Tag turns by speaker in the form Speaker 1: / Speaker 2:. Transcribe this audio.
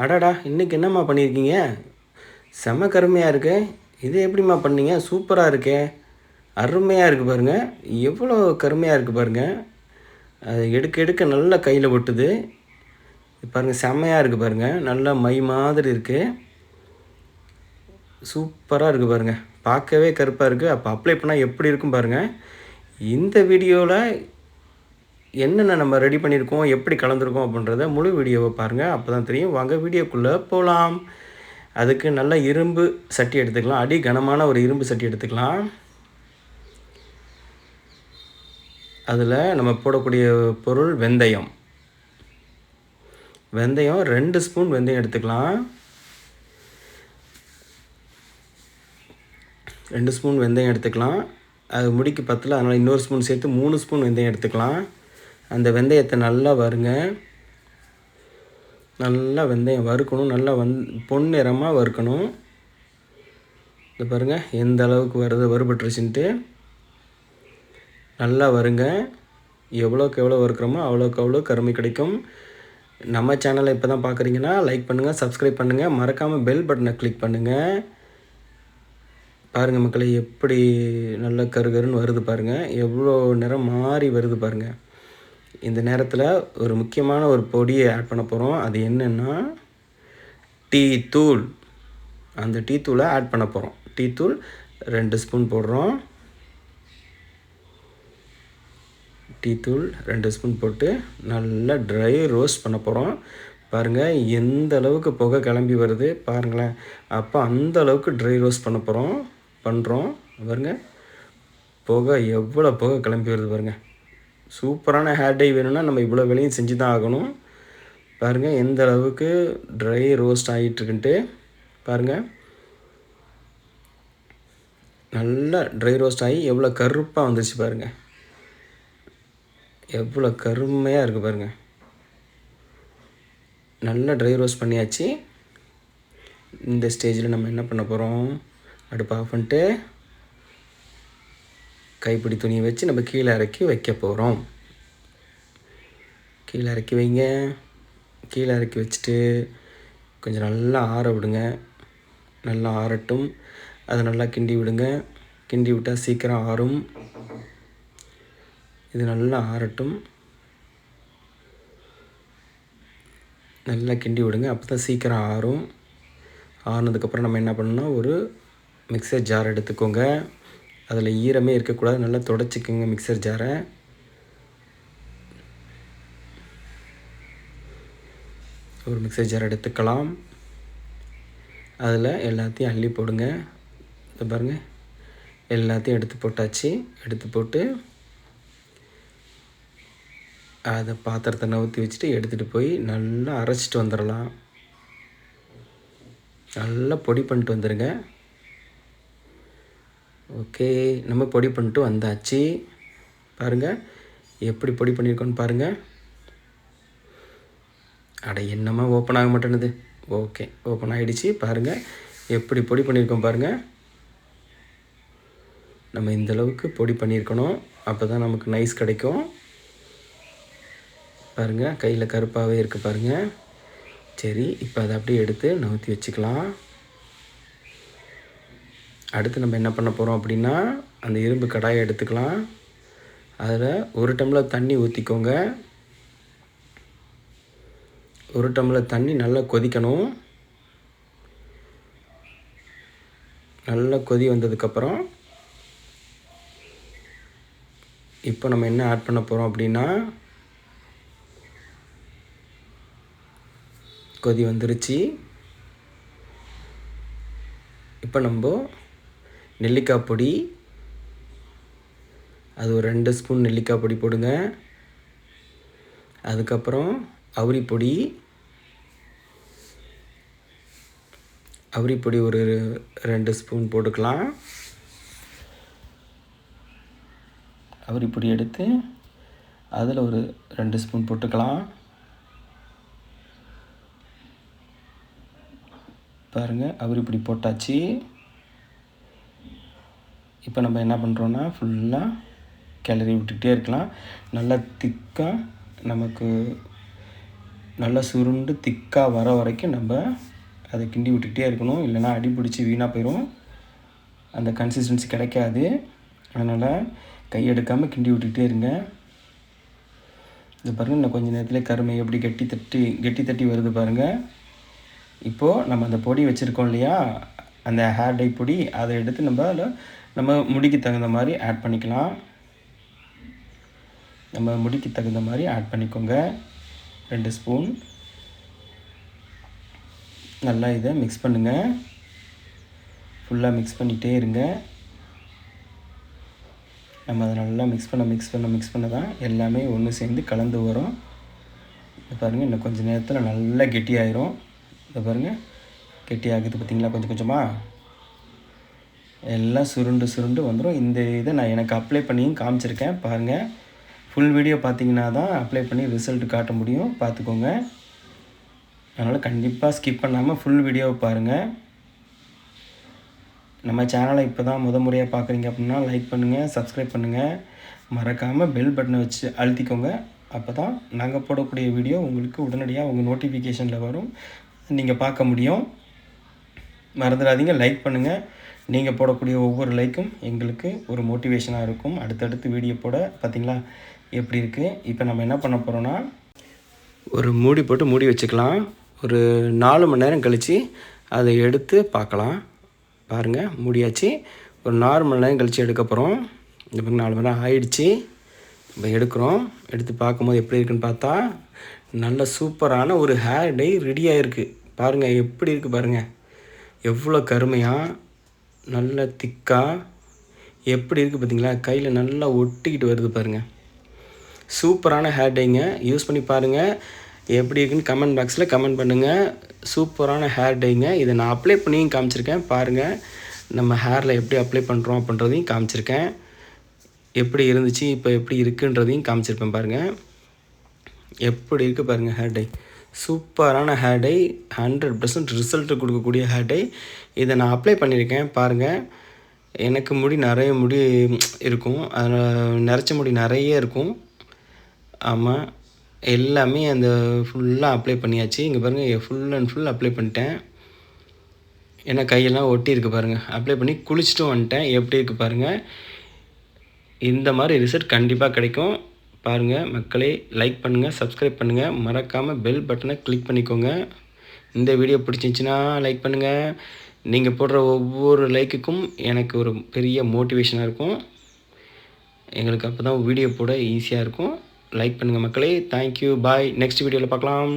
Speaker 1: அடடா! இன்றைக்கி என்னம்மா பண்ணியிருக்கீங்க? செம கருமையாக இருக்கு. இது எப்படிம்மா பண்ணீங்க? சூப்பரா இருக்கே! அருமையா இருக்கு பாருங்க. எவ்வளோ கருமையா இருக்கு பாருங்க. அது எடுக்க எடுக்க நல்லா கையில ஒட்டுது. பாருங்க செம்மையா இருக்கு பாருங்க. நல்லா மை மாதிரி இருக்கு. சூப்பரா இருக்கு பாருங்க. பார்க்கவே கருப்பா இருக்கு. அப்போ அப்ளை பண்ணா எப்படி இருக்கும் பாருங்க. இந்த வீடியோல என்னென்ன நம்ம ரெடி பண்ணியிருக்கோம், எப்படி கலந்துருக்கோம் அப்படின்றத முழு வீடியோவை பாருங்கள். அப்போ தான் தெரியும். வாங்க வீடியோக்குள்ளே போகலாம். அதுக்கு நல்ல இரும்பு சட்டி எடுத்துக்கலாம். அடி கனமான ஒரு இரும்பு சட்டி எடுத்துக்கலாம். அதில் நம்ம போடக்கூடிய பொருள் வெந்தயம். வெந்தயம் 2 ஸ்பூன் வெந்தயம் எடுத்துக்கலாம். 2 ஸ்பூன் வெந்தயம் எடுத்துக்கலாம். அது முடிக்கு பத்தல, அதனால் இன்னொரு ஸ்பூன் சேர்த்து 3 ஸ்பூன் வெந்தயம் எடுத்துக்கலாம். அந்த வெந்தயத்தை நல்லா வறுங்க. நல்லா வெந்தயம் வறுக்கணும். நல்லா பொன்னிறமாக வறுக்கணும். இது பாருங்கள் எந்த அளவுக்கு வறுபட்டுருச்சுன்ட்டு. நல்லா வருங்க. எவ்வளோக்கு எவ்வளோ வறுக்கிறோமோ அவ்வளோக்கு அவ்வளோ கருமை கிடைக்கும். நம்ம சேனலை இப்போ தான் பார்க்குறீங்கன்னா லைக் பண்ணுங்கள், சப்ஸ்கிரைப் பண்ணுங்கள், மறக்காமல் பெல் பட்டனை கிளிக் பண்ணுங்கள். பாருங்கள் மக்களை, எப்படி நல்லா கருகருன்னு வருது பாருங்கள். எவ்வளோ நிறம் மாறி வருது பாருங்கள். இந்த நேரத்தில் ஒரு முக்கியமான ஒரு பொடியை ஆட் பண்ண போகிறோம். அது என்னென்னா டீ தூள். அந்த டீ தூளை ஆட் பண்ண போகிறோம். டீ தூள் 2 ஸ்பூன் போடுறோம். டீ தூள் 2 ஸ்பூன் போட்டு நல்லா ட்ரை ரோஸ்ட் பண்ண போகிறோம். பாருங்கள் எந்த அளவுக்கு புகை கிளம்பி வருது பாருங்களேன். அப்போ அந்த அளவுக்கு ட்ரை ரோஸ்ட் பண்ணுறோம். பாருங்கள் புகை எவ்வளோ புகை கிளம்பி வருது பாருங்கள். சூப்பரான ஹேர் டை வேணும்னா நம்ம இவ்வளோ வேலையும் செஞ்சு தான் ஆகணும். பாருங்கள் எந்த அளவுக்கு ட்ரை ரோஸ்ட் ஆகிட்டுருக்குன்ட்டு. பாருங்கள் நல்லா ட்ரை ரோஸ்ட் ஆகி எவ்வளோ கருப்பாக வந்துருச்சு பாருங்கள். எவ்வளோ கருமையாக இருக்குது பாருங்கள். நல்லா ட்ரை ரோஸ்ட் பண்ணியாச்சு. இந்த ஸ்டேஜில் நம்ம என்ன பண்ண போகிறோம், அடுப்பு ஆஃப் பண்ணிட்டு கைப்பிடி துணியை வச்சு நம்ம கீழே இறக்கி வைக்க போகிறோம். கீழே இறக்கி வைங்க. கீழே இறக்கி வச்சுட்டு கொஞ்சம் நல்லா ஆற விடுங்க. நல்லா ஆறட்டும். அதை நல்லா கிண்டி விடுங்க. கிண்டி விட்டால் சீக்கிரம் ஆறும். இது நல்லா ஆறட்டும். நல்லா கிண்டி விடுங்க. அப்போ தான் சீக்கிரம் ஆறும். ஆறுனதுக்கப்புறம் நம்ம என்ன பண்ணணும், ஒரு மிக்சர் ஜார் எடுத்துக்கோங்க. அதில் ஈரமே இருக்கக்கூடாது. நல்லா துடைச்சிக்கோங்க மிக்சர் ஜாரை. ஒரு மிக்சர் ஜார் எடுத்துக்கலாம். அதில் எல்லாத்தையும் அள்ளி போடுங்க. இதை பாருங்கள் எல்லாத்தையும் எடுத்து போட்டாச்சு. எடுத்து போட்டு அதை பாத்திரத்தை நவுற்றி வச்சுட்டு எடுத்துகிட்டு போய் நல்லா அரைச்சிட்டு வந்துடலாம். நல்லா பொடி பண்ணிட்டு வந்துடுங்க. ஓகே, நம்ம பொடி பண்ணிட்டு வந்தாச்சு. பாருங்கள் எப்படி பொடி பண்ணியிருக்கோன்னு பாருங்கள். அட என்னம்மா ஓப்பன் ஆக மாட்டேனுது. ஓகே, ஓப்பன் ஆகிடுச்சு. பாருங்கள் எப்படி பொடி பண்ணியிருக்கோம் பாருங்கள். நம்ம இந்தளவுக்கு பொடி பண்ணியிருக்கணும். அப்போ தான் நமக்கு நைஸ் கிடைக்கும். பாருங்கள் கையில் கருப்பாகவே இருக்குது பாருங்கள். சரி, இப்போ அதை அப்படியே எடுத்து நவுற்றி வச்சுக்கலாம். அடுத்து நம்ம என்ன பண்ண போகிறோம் அப்படின்னா, அந்த இரும்பு கடாயை எடுத்துக்கலாம். அதில் 1 டம்ளர் தண்ணி ஊற்றிக்கோங்க. 1 டம்ளர் தண்ணி நல்லா கொதிக்கணும். நல்லா கொதி வந்ததுக்கப்புறம் இப்போ நம்ம என்ன ஆட் பண்ண போகிறோம் அப்படின்னா, கொதி வந்துருச்சு. இப்போ நம்ம நெல்லிக்காய் பொடி, அது ஒரு 2 ஸ்பூன் நெல்லிக்காய் பொடி போடுங்க. அதுக்கப்புறம் அவுரி பொடி ஒரு 2 ஸ்பூன் போட்டுக்கலாம். அவுரி பொடி எடுத்து அதில் ஒரு 2 ஸ்பூன் போட்டுக்கலாம். பாருங்கள் அவுரி பொடி போட்டாச்சு. இப்போ நம்ம என்ன பண்ணுறோன்னா ஃபுல்லாக கிளறி விட்டுக்கிட்டே இருக்கலாம். நல்லா திக்காக நமக்கு நல்லா சுருண்டு திக்காக வர வரைக்கும் நம்ம அதை கிண்டி விட்டுக்கிட்டே இருக்கணும். இல்லைனா அடி பிடிச்சி வீணாக போயிடும், அந்த கன்சிஸ்டன்சி கிடைக்காது. அதனால் கை எடுக்காமல் கிண்டி விட்டுக்கிட்டே இருங்க. இது பாருங்கள், இன்னும் கொஞ்சம் நேரத்தில் கருமை எப்படி கெட்டி தட்டி வருது பாருங்கள். இப்போது நம்ம அந்த பொடி வச்சுருக்கோம் இல்லையா, அந்த ஹேர் டை பொடி, அதை எடுத்து நம்ம முடிக்கு தகுந்த மாதிரி ஆட் பண்ணிக்கலாம். நம்ம முடிக்கு தகுந்த மாதிரி ஆட் பண்ணிக்கோங்க. 2 ஸ்பூன். நல்லா இதை மிக்ஸ் பண்ணுங்கள். ஃபுல்லாக மிக்ஸ் பண்ணிகிட்டே இருங்க. நம்ம அதை நல்லா மிக்ஸ் பண்ண தான் எல்லாமே ஒன்று சேர்ந்து கலந்து வரும். இதை பாருங்கள், இன்னும் கொஞ்சம் நேரத்தில் நல்லா கெட்டியாயிரும். இதை பாருங்கள், கெட்டியாகுது பார்த்திங்களா, கொஞ்சம் கொஞ்சமாக எல்லாம் சுருண்டு வந்துடும். இந்த இதை நான் எனக்கு அப்ளை பண்ணியும் காமிச்சிருக்கேன் பாருங்கள். ஃபுல் வீடியோ பார்த்தீங்கன்னா தான் அப்ளை பண்ணி ரிசல்ட் காட்ட முடியும், பார்த்துக்கோங்க. அதனால் கண்டிப்பாக ஸ்கிப் பண்ணாமல் ஃபுல் வீடியோவை பாருங்கள். நம்ம சேனலை இப்போ தான் முறையாக பார்க்குறீங்க அப்படின்னா லைக் பண்ணுங்கள், சப்ஸ்கிரைப் பண்ணுங்கள், மறக்காமல் பெல் பட்டனை வச்சு அழுத்திக்கோங்க. அப்போ தான் நாங்கள் போடக்கூடிய வீடியோ உங்களுக்கு உடனடியாக உங்கள் நோட்டிஃபிகேஷனில் வரும், நீங்கள் பார்க்க முடியும். மறந்துடாதீங்க, லைக் பண்ணுங்கள். நீங்கள் போடக்கூடிய ஒவ்வொரு லைக்கும் எங்களுக்கு ஒரு மோட்டிவேஷனாக இருக்கும் அடுத்தடுத்து வீடியோ போட. பார்த்திங்களா எப்படி இருக்குது? இப்போ நம்ம என்ன பண்ண போகிறோன்னா, ஒரு மூடி போட்டு மூடி வச்சுக்கலாம். ஒரு 4 மணி நேரம் கழித்து அதை எடுத்து பார்க்கலாம். பாருங்கள், மூடியாச்சு. ஒரு 4 மணி நேரம் கழித்து எடுக்க போகிறோம். இந்த 4 மணி நேரம் ஆயிடுச்சு. இப்போ எடுக்கிறோம். எடுத்து பார்க்கும்போது எப்படி இருக்குன்னு பார்த்தா, நல்ல சூப்பரான ஒரு ஹேர் டை ரெடியாக இருக்குது. பாருங்கள் எப்படி இருக்குது பாருங்கள், எவ்வளோ கருமையாக நல்ல திக்காக எப்படி இருக்குது பார்த்தீங்களா, கையில் நல்லா ஒட்டிக்கிட்டு வருது பாருங்கள். சூப்பரான ஹேர் டைங்க, யூஸ் பண்ணி பாருங்கள். எப்படி இருக்குன்னு கமெண்ட் பாக்ஸில் கமெண்ட் பண்ணுங்கள். சூப்பரான ஹேர் டைங்க. இதை நான் அப்ளை பண்ணியும் காமிச்சிருக்கேன் பாருங்கள். நம்ம ஹேரில் எப்படி அப்ளை பண்ணுறோம் அப்படின்றதையும் காமிச்சிருக்கேன். எப்படி இருந்துச்சு, இப்போ எப்படி இருக்குன்றதையும் காமிச்சிருப்பேன் பாருங்கள். எப்படி இருக்குது பாருங்கள் ஹேர் டை. சூப்பரான ஹேர் டை, 100% ரிசல்ட்டு கொடுக்கக்கூடிய ஹேர் டை. இதை நான் அப்ளை பண்ணியிருக்கேன் பாருங்கள். எனக்கு நிறைய முடி இருக்கும், அதில் நரைச்ச முடி நிறைய இருக்கும். ஆமாம், எல்லாமே அந்த ஃபுல்லாக அப்ளை பண்ணியாச்சு. இங்கே பாருங்கள், ஃபுல் அண்ட் ஃபுல் அப்ளை பண்ணிட்டேன். ஏன்னா கையெல்லாம் ஒட்டி இருக்குது பாருங்கள். அப்ளை பண்ணி குளிச்சுட்டும் வந்துட்டேன். எப்படி இருக்குது பாருங்கள். இந்த மாதிரி ரிசல்ட் கண்டிப்பாக கிடைக்கும். பாருங்கள் மக்களே, லைக் பண்ணுங்கள், சப்ஸ்கிரைப் பண்ணுங்கள், மறக்காமல் பெல் பட்டனை கிளிக் பண்ணிக்கோங்க. இந்த வீடியோ பிடிச்சிருந்துச்சின்னா லைக் பண்ணுங்கள். நீங்கள் போடுற ஒவ்வொரு லைக்குக்கும் எனக்கு ஒரு பெரிய மோட்டிவேஷனாக இருக்கும். எங்களுக்கு அப்போ தான் வீடியோ போட ஈஸியாக இருக்கும். லைக் பண்ணுங்கள் மக்களே. தேங்க்யூ, பாய். நெக்ஸ்ட் வீடியோவில் பார்க்கலாம்.